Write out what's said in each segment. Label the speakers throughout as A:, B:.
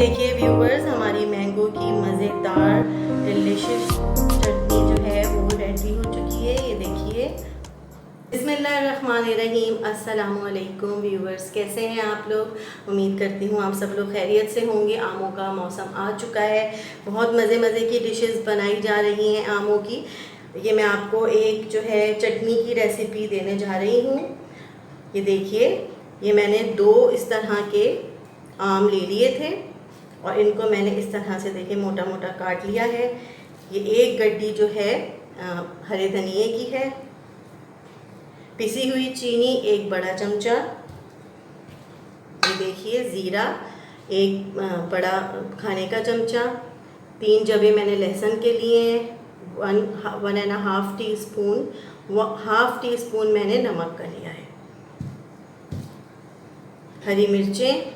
A: देखिए व्यूवर्स, हमारी मैंगो की मज़ेदार डिलीशियस चटनी जो है वो रेडी हो चुकी है। ये देखिए। बिस्मिल्लाहिर्रहमानिर्रहीम। अस्सलाम वालेकुम व्यूवर्स, कैसे हैं आप लोग? उम्मीद करती हूँ आप सब लोग खैरियत से होंगे। आमों का मौसम आ चुका है, बहुत मज़े मज़े की डिशेस बनाई जा रही हैं आमों की। ये मैं आपको एक जो है चटनी की रेसिपी देने जा रही हूँ। ये देखिए, ये मैंने 2 इस तरह के आम ले लिए थे और इनको मैंने इस तरह से देखिए मोटा मोटा काट लिया है। ये एक गड्डी जो है हरे धनिए की है, पिसी हुई चीनी 1 बड़ा चमचा, ये देखिए ज़ीरा 1 बड़ा खाने का चमचा, 3 जबे मैंने लहसुन के लिए हैं, 1.5 टीस्पून, 1/2 टीस्पून मैंने नमक का लिया है, हरी मिर्चें,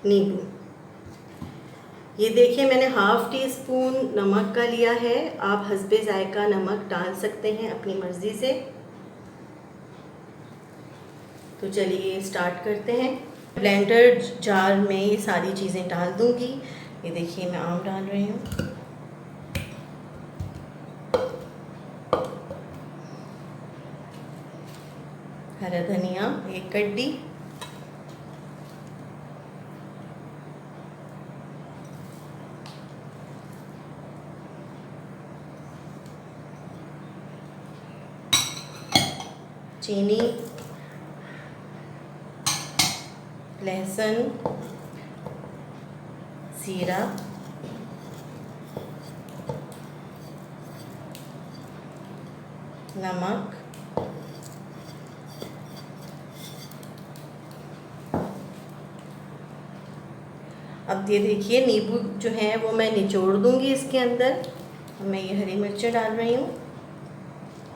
A: नींबू। ये देखिए मैंने 1/2 टीस्पून नमक का लिया है। आप हस्बे जायका नमक डाल सकते हैं अपनी मर्ज़ी से। तो चलिए स्टार्ट करते हैं। ब्लेंडर जार में ये सारी चीज़ें डाल दूंगी। ये देखिए मैं आम डाल रही हूँ, हरा धनिया 1 कड्डी, चीनी, लहसुन, ज़ीरा, नमक, अब ये देखिए नींबू जो है वो मैं निचोड़ दूंगी इसके अंदर। मैं ये हरी मिर्चें डाल रही हूँ।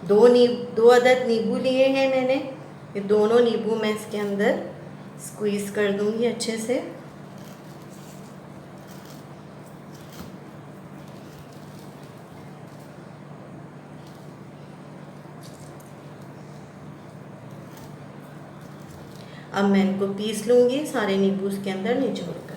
A: 2 अदद नींबू लिए हैं मैंने। ये दोनों नींबू मैं इसके अंदर स्क्वीज़ कर दूंगी अच्छे से। अब मैं इनको पीस लूँगी सारे नींबू इसके अंदर निचोड़ कर।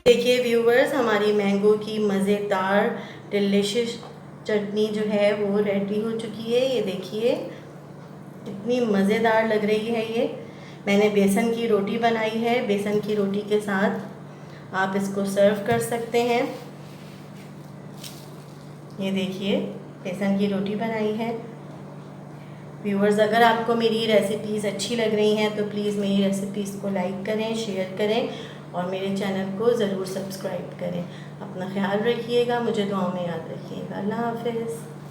A: देखिए व्यूवर्स, हमारी मैंगो की मज़ेदार डिलीशियस चटनी जो है वो रेडी हो चुकी है। ये देखिए कितनी मज़ेदार लग रही है। ये मैंने बेसन की रोटी बनाई है। बेसन की रोटी के साथ आप इसको सर्व कर सकते हैं। ये देखिए बेसन की रोटी बनाई है। व्यूवर्स, अगर आपको मेरी रेसिपीज़ अच्छी लग रही हैं तो प्लीज़ मेरी रेसिपीज़ को लाइक करें, शेयर करें और मेरे चैनल को ज़रूर सब्सक्राइब करें। अपना ख्याल रखिएगा, मुझे दुआओं में याद रखिएगा। अल्लाह हाफ़िज़।